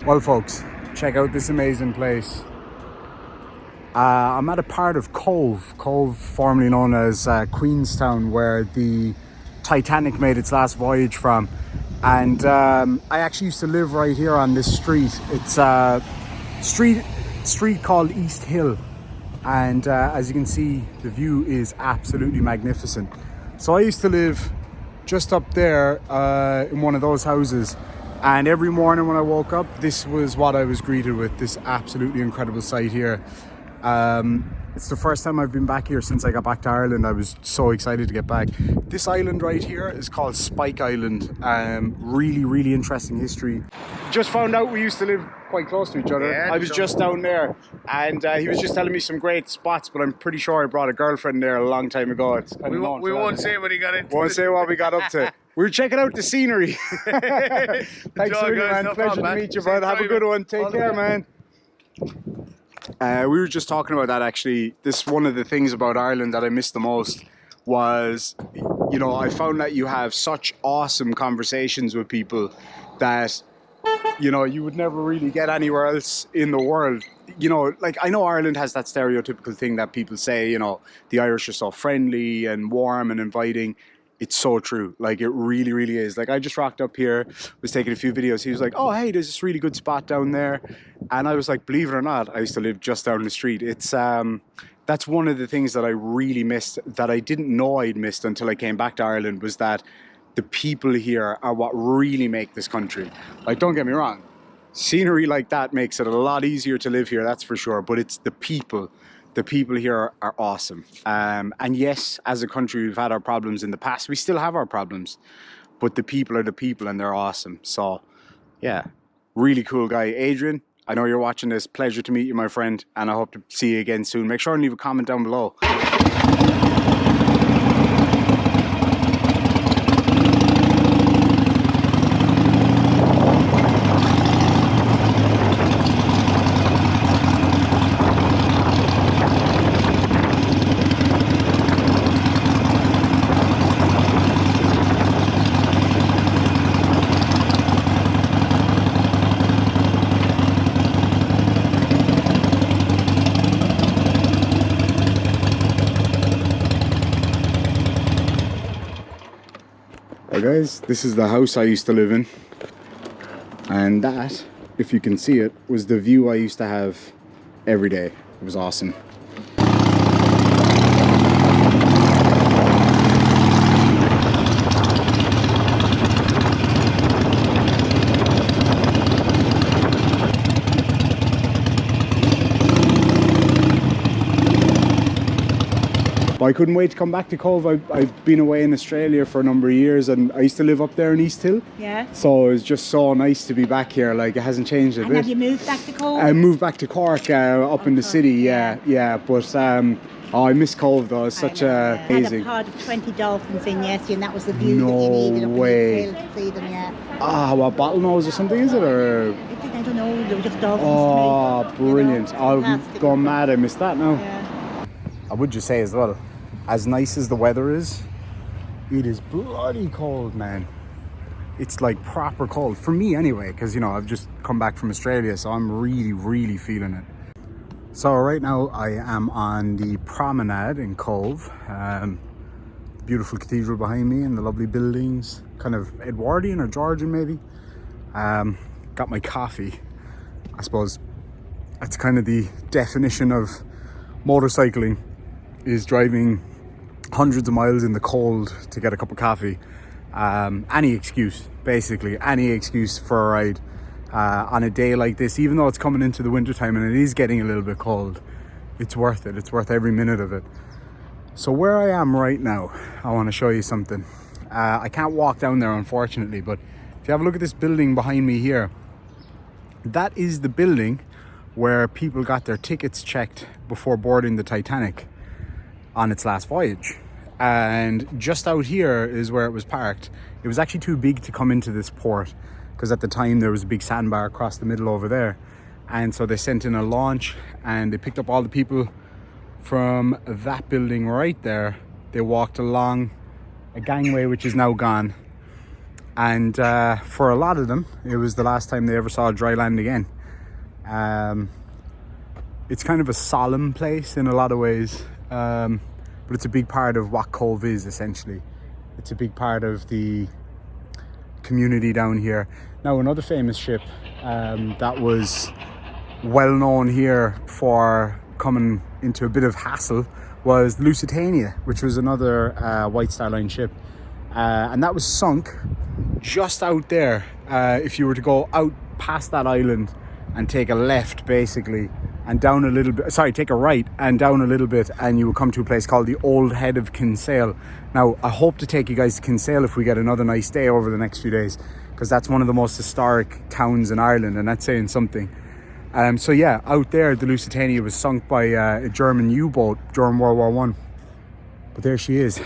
Well, folks, check out this amazing place. I'm at a part of Cobh, formerly known as Queenstown, where the Titanic made its last voyage from. And I actually used to live right here on this street. It's a street called East Hill. And as you can see, the view is absolutely magnificent. So I used to live just up there in one of those houses. And every morning when I woke up, this was what I was greeted with, this absolutely incredible sight here. It's the first time I've been back here since I got back to Ireland. I was so excited to get back. This island right here is called Spike Island. Really interesting history. Just found out we used to live quite close to each other. Yeah, I was just down there, and he was just telling me some great spots, but I'm pretty sure I brought a girlfriend there a long time ago. We won't say what he got into. Won't say what we got up to. We were checking out the scenery. Thanks, really, man. No Pleasure to meet you, bud. Have a good one. Take care, man. We were just talking about that, actually. This one of the things about Ireland that I missed the most was, you know, I found that you have such awesome conversations with people that, you know, you would never really get anywhere else in the world. You know, like, I know Ireland has that stereotypical thing that people say, you know, the Irish are so friendly and warm and inviting. It's so true. Like, it really is. Like, I just rocked up here, was taking a few videos. He was like, oh, hey, there's this really good spot down there. And I was like, believe it or not, I used to live just down the street. It's that's one of the things that I really missed, that I didn't know I'd missed until I came back to Ireland, was that the people here are what really make this country. Like, don't get me wrong, scenery like that makes it a lot easier to live here, that's for sure. But it's the people. The people here are awesome. And yes, as a country, we've had our problems in the past. We still have our problems. But the people are the people, and they're awesome. So, yeah, really cool guy. Adrian, I know you're watching this. Pleasure to meet you, my friend. And I hope to see you again soon. Make sure and leave a comment down below. Hey guys, this is the house I used to live in, and that, if you can see it, was the view I used to have every day. It was awesome. I couldn't wait to come back to Cobh. I've been away in Australia for a number of years, and I used to live up there in East Hill. Yeah. So it was just so nice to be back here. Like, it hasn't changed a bit. And have you moved back to Cobh? I moved back to Cork, up in the city. Yeah. But oh, I miss Cobh though. It's such amazing. I had a pod of 20 dolphins in yesterday, and that was the view No that you needed up way. in East Hill to see them. Yeah. Ah, what, bottlenose or something, is it? Or I don't know. They were just dolphins. oh, to me, brilliant! You know, I'll fantastic. go mad. I missed that now. Yeah. I would just say as well, as nice as the weather is, it is bloody cold, man. It's like proper cold for me anyway, because, you know, I've just come back from Australia, so I'm really feeling it. So right now I am on the promenade in Cobh. Beautiful cathedral behind me and the lovely buildings, kind of Edwardian or Georgian maybe. Got my coffee. I suppose that's kind of the definition of motorcycling, is driving hundreds of miles in the cold to get a cup of coffee. Any excuse, basically, any excuse for a ride on a day like this, even though it's coming into the winter time and it is getting a little bit cold. It's worth it. It's worth every minute of it. So where I am right now, I want to show you something. I can't walk down there, unfortunately, but if you have a look at this building behind me here, that is the building where people got their tickets checked before boarding the Titanic on its last voyage. And just out here is where it was parked. It was actually too big to come into this port, because at the time there was a big sandbar across the middle over there, and so they sent in a launch and they picked up all the people from that building right there. They walked along a gangway which is now gone, And for a lot of them, it was the last time they ever saw dry land again. It's kind of a solemn place in a lot of ways, but it's a big part of what Cobh is, essentially. It's a big part of the community down here. Now, another famous ship that was well known here for coming into a bit of hassle was the Lusitania, which was another White Star Line ship. And that was sunk just out there. If you were to go out past that island and take a left, basically, and down a little bit, sorry, take a right and down a little bit, and you will come to a place called the Old Head of Kinsale. Now, I hope to take you guys to Kinsale if we get another nice day over the next few days, because that's one of the most historic towns in Ireland, and that's saying something. So yeah, out there, the Lusitania was sunk by a German U-boat during World War I. But there she is,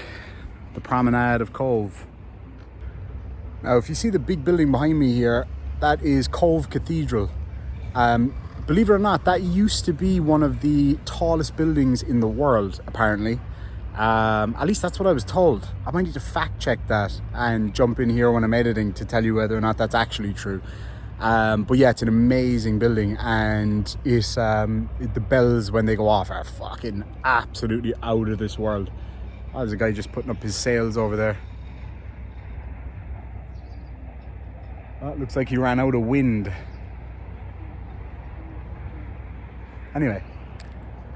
the promenade of Cobh. Now, if you see the big building behind me here, that is Cobh Cathedral. Believe it or not, that used to be one of the tallest buildings in the world, apparently. At least that's what I was told. I might need to fact check that and jump in here when I'm editing to tell you whether or not that's actually true. But yeah, it's an amazing building, and it's the bells when they go off are fucking absolutely out of this world. Oh, there's a guy just putting up his sails over there. Oh, it looks like he ran out of wind. Anyway,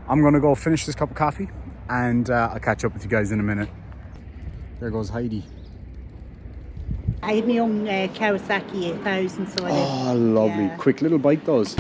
I'm gonna go finish this cup of coffee, and I'll catch up with you guys in a minute. There goes Heidi. I had my own Kawasaki 8000, so I did. Oh, lovely. Yeah. Quick little bike those.